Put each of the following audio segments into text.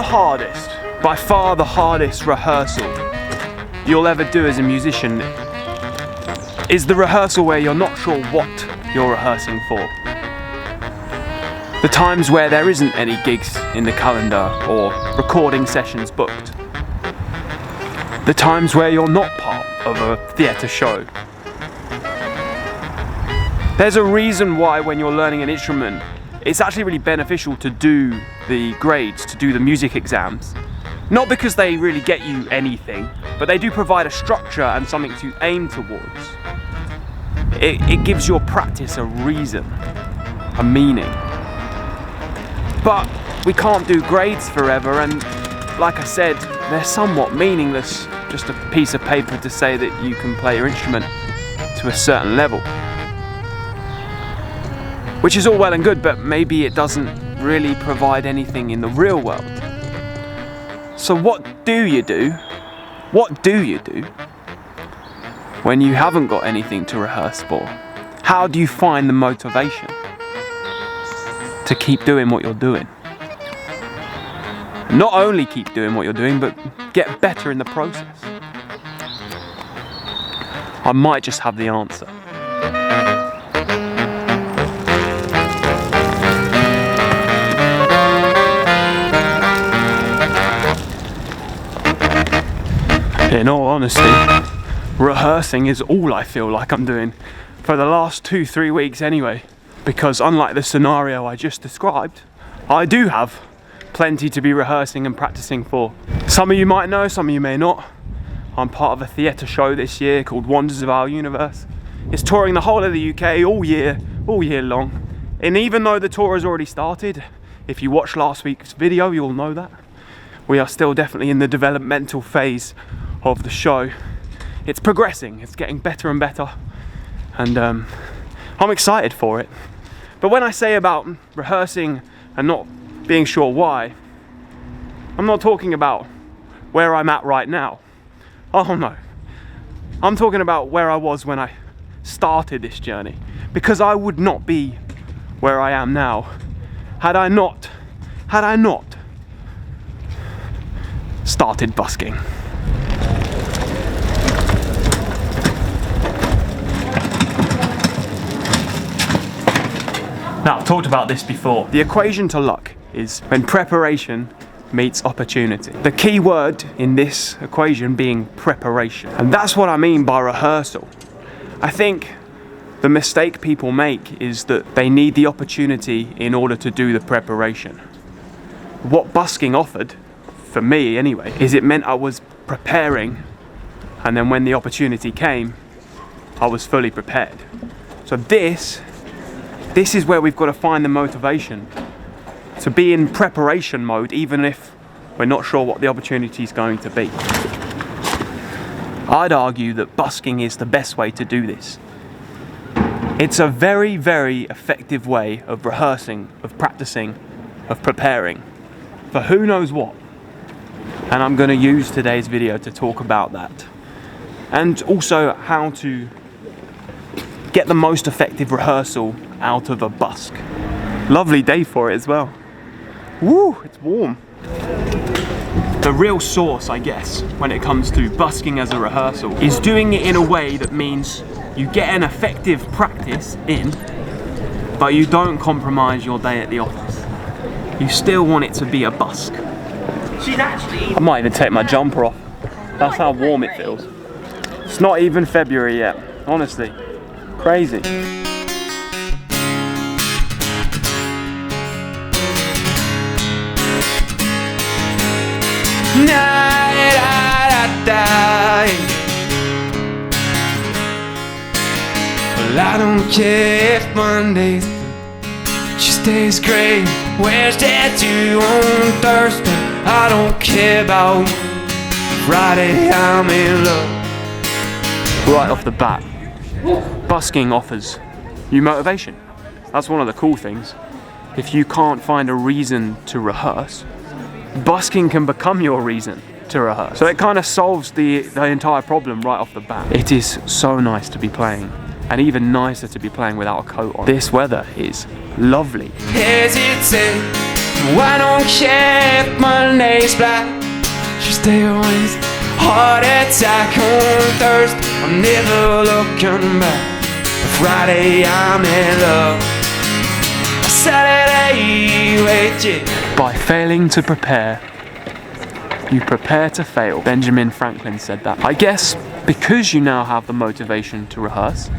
hardest, by far the hardest rehearsal you'll ever do as a musician is the rehearsal where you're not sure what you're rehearsing for. The times where there isn't any gigs in the calendar or recording sessions booked. The times where you're not part of a theatre show. There's a reason why when you're learning an instrument, it's actually really beneficial to do the grades, to do the music exams. Not because they really get you anything, but they do provide a structure and something to aim towards. It gives your practice a reason, a meaning. But we can't do grades forever, and like I said, they're somewhat meaningless, just a piece of paper to say that you can play your instrument to a certain level. Which is all well and good, but maybe it doesn't really provide anything in the real world. So what do you do? What do you do when you haven't got anything to rehearse for? How do you find the motivation to keep doing what you're doing? Not only keep doing what you're doing, but get better in the process. I might just have the answer. In all honesty, rehearsing is all I feel like I'm doing for the last 2-3 weeks anyway, because unlike the scenario I just described, I do have plenty to be rehearsing and practicing for. Some of you might know, some of you may not. I'm part of a theatre show this year called Wonders of Our Universe. It's touring the whole of the UK all year long. And even though the tour has already started, if you watched last week's video, you'll know that. We are still definitely in the developmental phase of the show. It's progressing, it's getting better and better, and I'm excited for it. But when I say about rehearsing and not being sure why, I'm not talking about where I'm at right now. Oh no, I'm talking about where I was when I started this journey, because I would not be where I am now had I not started busking. Now, I've talked about this before. The equation to luck is when preparation meets opportunity. The key word in this equation being preparation. And that's what I mean by rehearsal. I think the mistake people make is that they need the opportunity in order to do the preparation. What busking offered, for me anyway, is it meant I was preparing, and then when the opportunity came, I was fully prepared. So this is where we've got to find the motivation to be in preparation mode, even if we're not sure what the opportunity is going to be. I'd argue that busking is the best way to do this. It's a very, very effective way of rehearsing, of practicing, of preparing for who knows what. And I'm going to use today's video to talk about that. And also how to get the most effective rehearsal out of a busk. Lovely day for it as well. Woo, it's warm. The real source, I guess, when it comes to busking as a rehearsal is doing it in a way that means you get an effective practice in, but you don't compromise your day at the office. You still want it to be a busk. I might even take my jumper off. That's how warm it feels. It's not even February yet, honestly. Crazy. Well, I don't care if Monday's Tuesday's great, Wednesday to on Thursday. I don't care about Friday, I'm in love. Right off the bat, busking offers you motivation. That's one of the cool things. If you can't find a reason to rehearse, busking can become your reason to rehearse. So it kind of solves the entire problem right off the bat. It is so nice to be playing, and even nicer to be playing without a coat on. This weather is lovely. Hesitate I don't care if Monday's black, Tuesday or Wednesday, heart attack on Thursday, I'm never looking back. Friday I'm in love, Saturday with you. By failing to prepare, you prepare to fail. Benjamin Franklin said that. I guess because you now have the motivation to rehearse,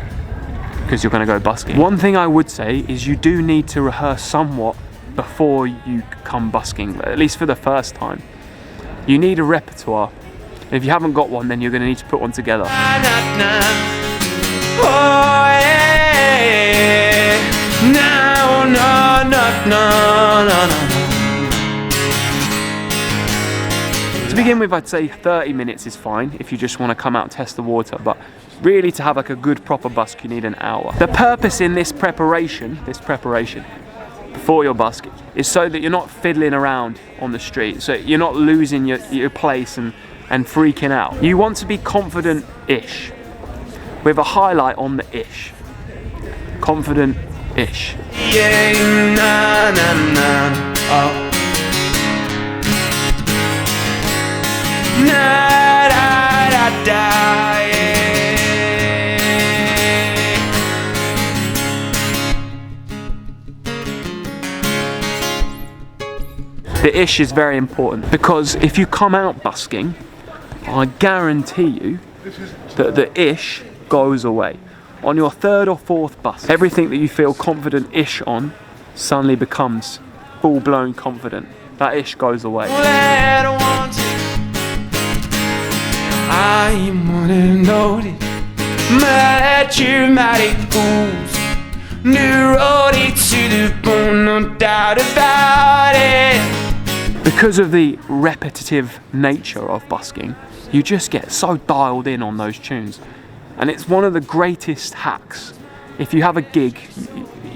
because you're going to go busking, one thing I would say is you do need to rehearse somewhat before you come busking, at least for the first time. You need a repertoire. If you haven't got one, then you're going to need to put one together. Oh yeah, no, no, no, no, no, no. To begin with, I'd say 30 minutes is fine if you just want to come out and test the water, but really to have like a good proper busk, you need an hour. The purpose in this preparation before your busk is so that you're not fiddling around on the street, so you're not losing your place and freaking out. You want to be confident-ish, with a highlight on the ish. Confident-ish. Yeah, na na na. Oh. Na da da da. The ish is very important because if you come out busking, I guarantee you that the ish goes away. On your third or fourth busk, everything that you feel confident-ish on suddenly becomes full-blown confident. That ish goes away. I'm wanting notice, mad at you, mighty fools. New roadie to the bone, no doubt about it. Because of the repetitive nature of busking, you just get so dialed in on those tunes. And it's one of the greatest hacks. If you have a gig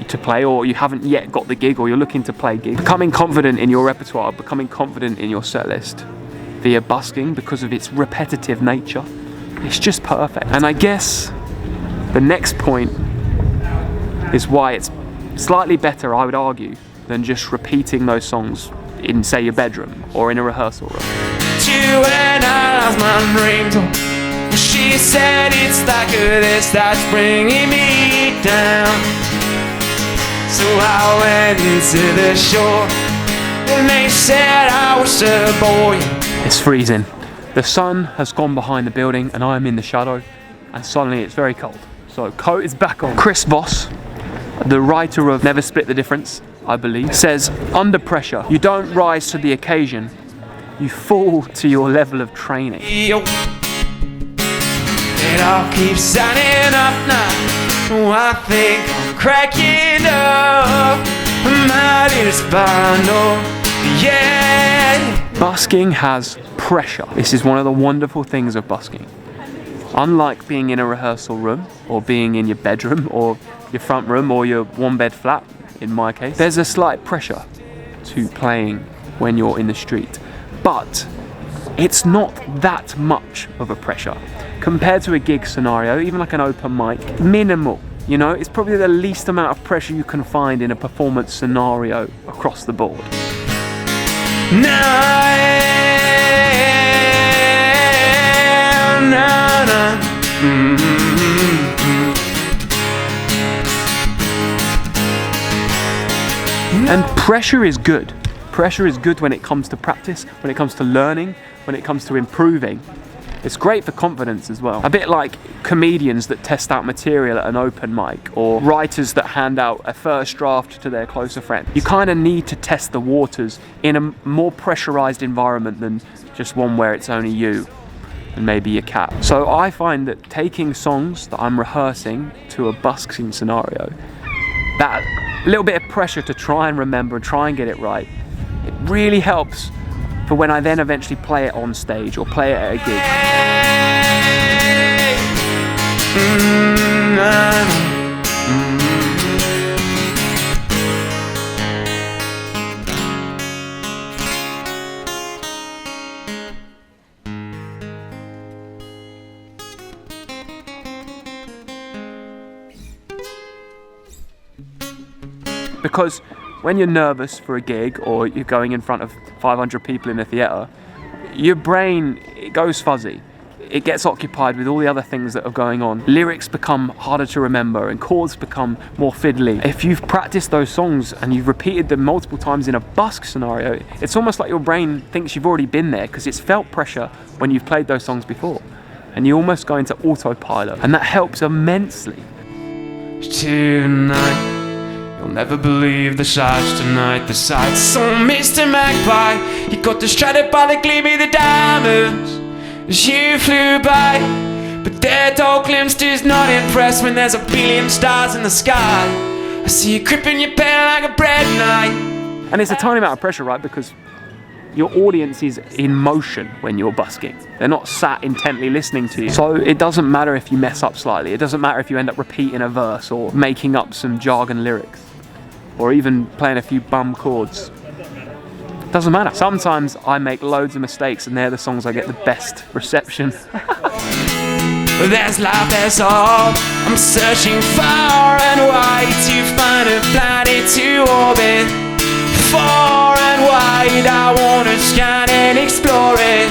to play, or you haven't yet got the gig, or you're looking to play a gig, becoming confident in your repertoire, becoming confident in your set list via busking, because of its repetitive nature, it's just perfect. And I guess the next point is why it's slightly better, I would argue, than just repeating those songs in, say, your bedroom or in a rehearsal room. When I lost my dreams, she said it's like this that's bringing me down. So I went into the shore, and they said I was a boy. It's freezing. The sun has gone behind the building and I am in the shadow, and suddenly it's very cold. So coat is back on. Chris Voss, the writer of Never Split the Difference, I believe, says, under pressure, you don't rise to the occasion, you fall to your level of training. It all keeps signing up now. I think I'm cracking up. My little spinal, yeah. Busking has pressure. This is one of the wonderful things of busking. Unlike being in a rehearsal room, or being in your bedroom, or your front room, or your one-bed flat, in my case, there's a slight pressure to playing when you're in the street. But it's not that much of a pressure. Compared to a gig scenario, even like an open mic, minimal. You know, it's probably the least amount of pressure you can find in a performance scenario across the board. And pressure is good. Pressure is good when it comes to practice, when it comes to learning, when it comes to improving. It's great for confidence as well. A bit like comedians that test out material at an open mic, or writers that hand out a first draft to their closer friend. You kind of need to test the waters in a more pressurized environment than just one where it's only you and maybe your cat. So I find that taking songs that I'm rehearsing to a busking scenario, that little bit of pressure to try and remember and try and get it right, it really helps for when I then eventually play it on stage or play it at a gig. Because when you're nervous for a gig or you're going in front of 500 people in a theatre, your brain, it goes fuzzy. It gets occupied with all the other things that are going on. Lyrics become harder to remember and chords become more fiddly. If you've practiced those songs and you've repeated them multiple times in a busk scenario, it's almost like your brain thinks you've already been there because it's felt pressure when you've played those songs before. And you almost go into autopilot, and that helps immensely. Tonight, you'll never believe the sights tonight. The sights, so Mr. Magpie, you got distracted by the gleam of the diamonds as you flew by, but their dull glimpse does not impress when there's a billion stars in the sky. I see you gripping your pen like a bread knife. And it's a tiny amount of pressure, right? Because your audience is in motion when you're busking. They're not sat intently listening to you. So it doesn't matter if you mess up slightly. It doesn't matter if you end up repeating a verse or making up some jargon lyrics or even playing a few bum chords. Doesn't matter. Sometimes I make loads of mistakes and they're the songs I get the best reception. There's life, there's all. I'm searching far and wide to find a planet to orbit. Far and wide, I wanna scan and explore it.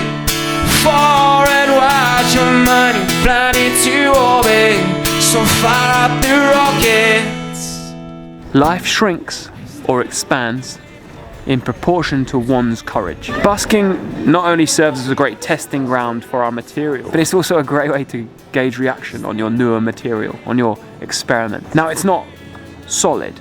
Far and wide, your money planet to orbit. So far up the rockets. Life shrinks or expands in proportion to one's courage. Busking not only serves as a great testing ground for our material, but it's also a great way to gauge reaction on your newer material, on your experiment. Now, it's not solid,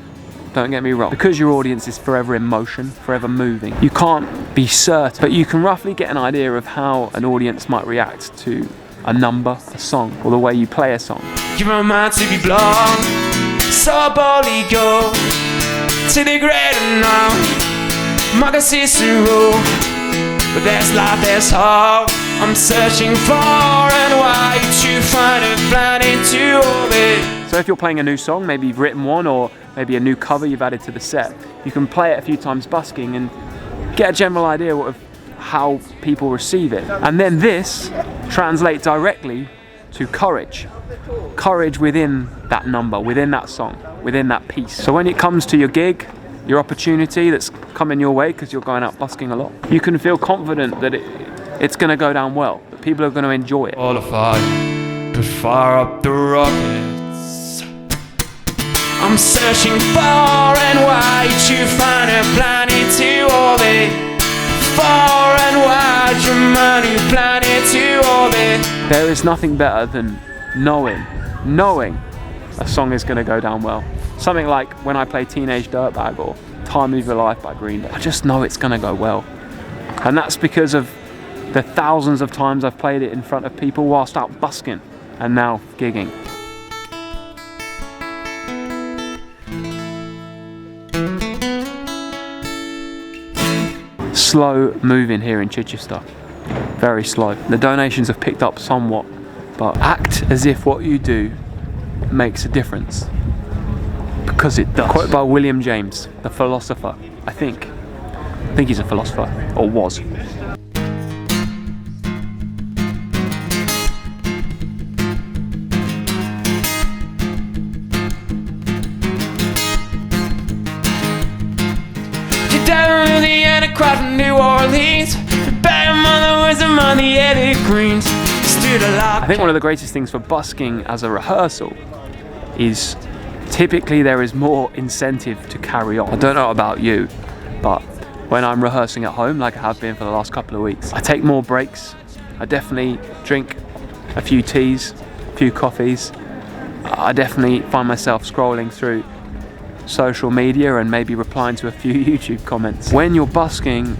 don't get me wrong, because your audience is forever in motion, forever moving. You can't be certain, but you can roughly get an idea of how an audience might react to a number, a song, or the way you play a song. Give my mind to be blown, so boldly go to the great unknown. Marcus Cicero, but there's life, there's hope. I'm searching far and wide to find a planet to orbit. So if you're playing a new song, maybe you've written one, or maybe a new cover you've added to the set, you can play it a few times busking and get a general idea of how people receive it. And then this translates directly to courage. Courage within that number, within that song, within that piece. So when it comes to your gig, your opportunity that's coming your way because you're going out busking a lot, you can feel confident that it's going to go down well, that people are going to enjoy it. Qualified, but far up the rockets. I'm searching far and wide to find a planet to orbit. Far and wide, your money planet to orbit. There is nothing better than knowing a song is going to go down well. Something like when I play Teenage Dirtbag or Time of Your Life by Green Day. I just know it's going to go well. And that's because of the thousands of times I've played it in front of people whilst out busking and now gigging. Slow moving here in Chichester. Very slow. The donations have picked up somewhat, but act as if what you do makes a difference. Because it does. Quote by William James, the philosopher. I think he's a philosopher, or was. You're down to the end of crowd from New Orleans. The bad mother was among the evergreens. Stood alive. I think one of the greatest things for busking as a rehearsal is typically there is more incentive to carry on. I don't know about you, but when I'm rehearsing at home, like I have been for the last couple of weeks, I take more breaks. I definitely drink a few teas, a few coffees. I definitely find myself scrolling through social media and maybe replying to a few YouTube comments. When you're busking,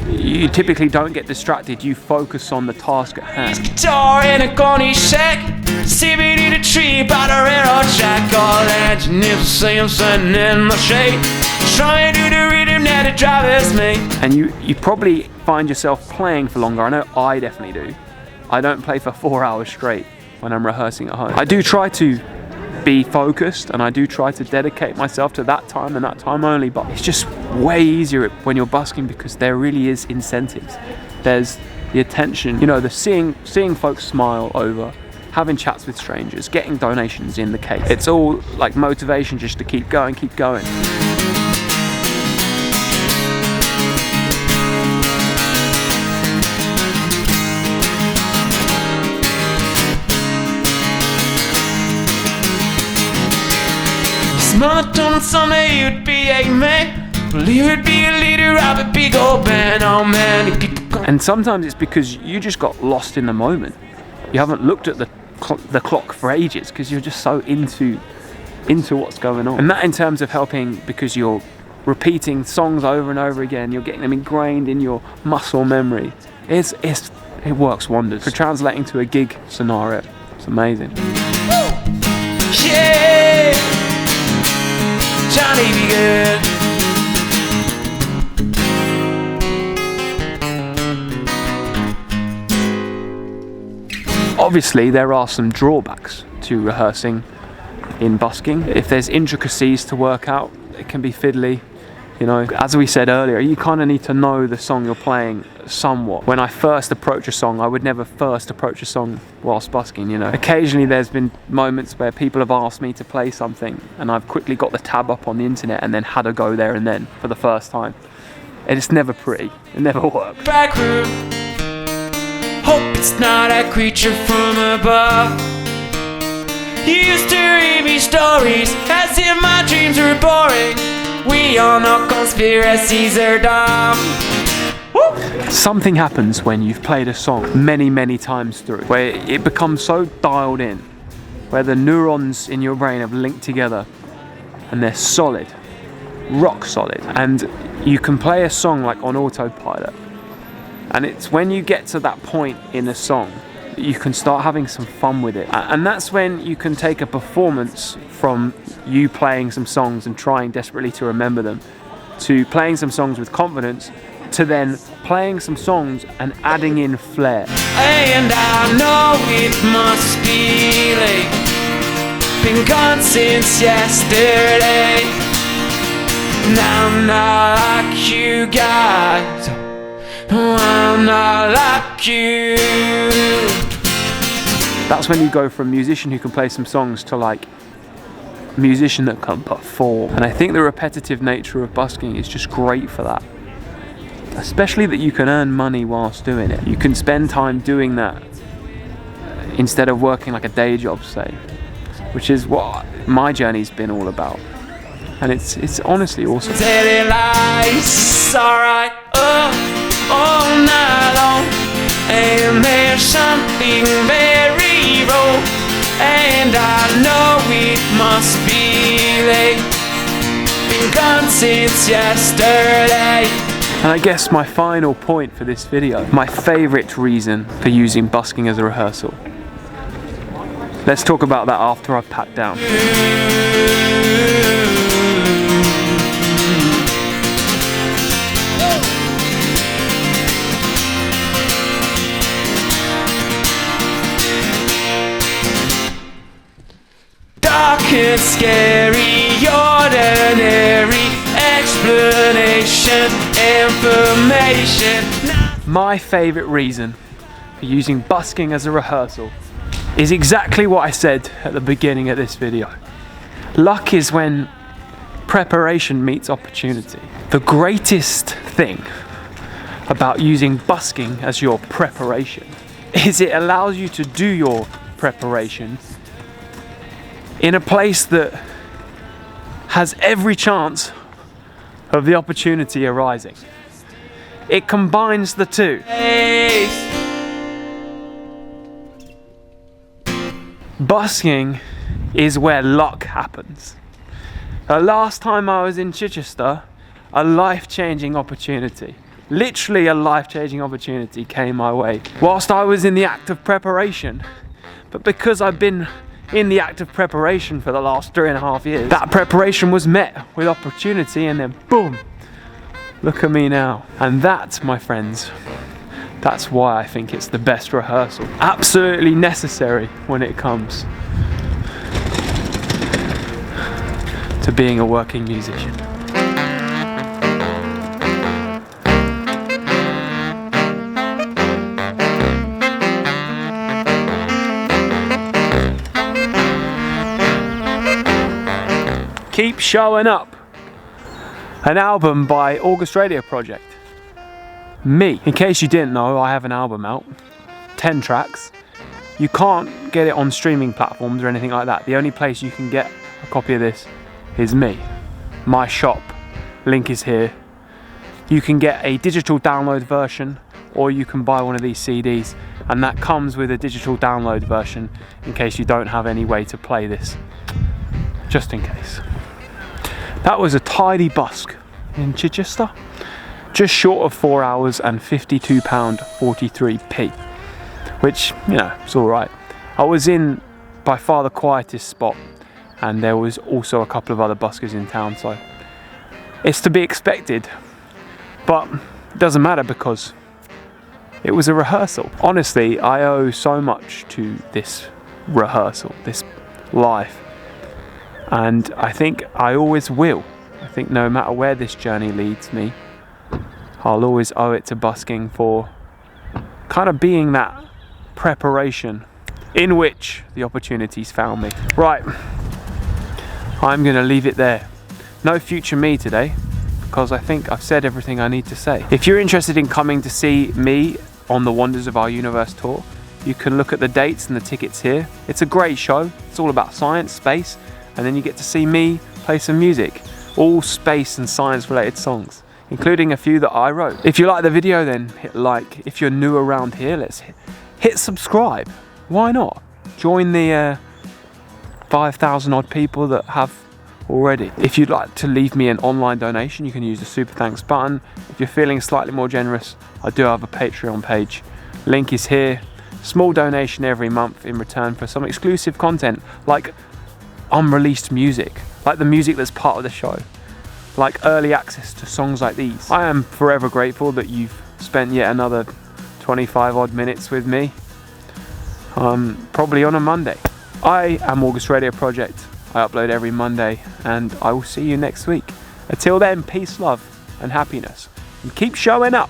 you typically don't get distracted. You focus on the task at hand. Guitar in a corny shack. Sipping in a tree by the railroad track. All engineers say I'm sitting in the shade, trying to do the rhythm that the drivers make. And you probably find yourself playing for longer. I know I definitely do. I don't play for 4 hours straight when I'm rehearsing at home. I do try to be focused and I do try to dedicate myself to that time and that time only, but it's just way easier when you're busking because there really is incentives. There's the attention, you know, the seeing folks smile over, having chats with strangers, getting donations in the case. It's all like motivation just to keep going, keep going. mother told him someday you'd be a man. Well, he would be a leader of a big old band. Oh man, and sometimes it's because you just got lost in the moment. You haven't looked at the clock for ages because you're just so into what's going on. And that in terms of helping, because you're repeating songs over and over again, you're getting them ingrained in your muscle memory. It works wonders for translating to a gig scenario. It's amazing. Yeah, Johnny be good. Obviously, there are some drawbacks to rehearsing in busking. If there's intricacies to work out, it can be fiddly. You know, as we said earlier, you kind of need to know the song you're playing somewhat. When I first approach a song, I would never first approach a song whilst busking, you know. Occasionally there's been moments where people have asked me to play something and I've quickly got the tab up on the internet and then had to go there and then for the first time. And it's never pretty, it never works. Back room, hope it's not a creature from above. You used to read me stories as if my dreams were boring. We all know conspiracies are dumb. Woo! Something happens when you've played a song many times through, where it becomes so dialed in, where the neurons in your brain have linked together and they're solid, rock solid. And you can play a song like on autopilot. And it's when you get to that point in a song that you can start having some fun with it. And that's when you can take a performance from you playing some songs and trying desperately to remember them, to playing some songs with confidence, to then playing some songs and adding in flair. And I know it must be late, been gone since yesterday. Now I'm not like you guys, no, I'm not like you. That's when you go from musician who can play some songs to like musician that can perform. And I think the repetitive nature of busking is just great for that. Especially that you can earn money whilst doing it. You can spend time doing that instead of working like a day job, say, which is what my journey's been all about. And it's honestly awesome. Telling lies, alright, all night long. And there's something very wrong. And I know it must be late, been gone since yesterday. And I guess my final point for this video, my favourite reason for using busking as a rehearsal. Let's talk about that after I've packed down. Dark and scary, ordinary explanation, information. My favourite reason for using busking as a rehearsal is exactly what I said at the beginning of this video. Luck is when preparation meets opportunity. The greatest thing about using busking as your preparation is it allows you to do your preparation in a place that has every chance of the opportunity arising. It combines the two. Busking is where luck happens. The last time I was in Chichester, a life-changing opportunity, literally a life-changing opportunity came my way whilst I was in the act of preparation. But because I've been in the act of preparation for the last 3.5 years, that preparation was met with opportunity, and then boom, look at me now. And that, my friends, that's why I think it's the best rehearsal. Absolutely necessary when it comes to being a working musician. Keep Showing Up, an album by August Radio Project. Me. In case you didn't know, I have an album out, 10 tracks. You can't get it on streaming platforms or anything like that. The only place you can get a copy of this is me. My shop, link is here. You can get a digital download version, or you can buy one of these CDs, and that comes with a digital download version in case you don't have any way to play this, just in case. That was a tidy busk in Chichester, just short of 4 hours and £52.43p, which, you know, it's all right. I was in by far the quietest spot, and there was also a couple of other buskers in town, so it's to be expected, but it doesn't matter because it was a rehearsal. Honestly, I owe so much to this rehearsal, this life, and I think I always will. I think no matter where this journey leads me, I'll always owe it to busking for kind of being that preparation in which the opportunities found me. Right, I'm gonna leave it there. No future me today, because I think I've said everything I need to say. If you're interested in coming to see me on the Wonders of Our Universe tour, you can look at the dates and the tickets here. It's a great show. It's all about science, space, and then you get to see me play some music. All space and science related songs, including a few that I wrote. If you like the video, then hit like. If you're new around here, let's hit subscribe. Why not? Join the 5,000 odd people that have already. If you'd like to leave me an online donation, you can use the super thanks button. If you're feeling slightly more generous, I do have a Patreon page. Link is here. Small donation every month in return for some exclusive content, like unreleased music, like the music that's part of the show, like early access to songs like these. I am forever grateful that you've spent yet another 25 odd minutes with me, probably on a Monday. I am August Radio Project. I upload every Monday, and I will see you next week. Until then, peace, love, and happiness. And keep showing up.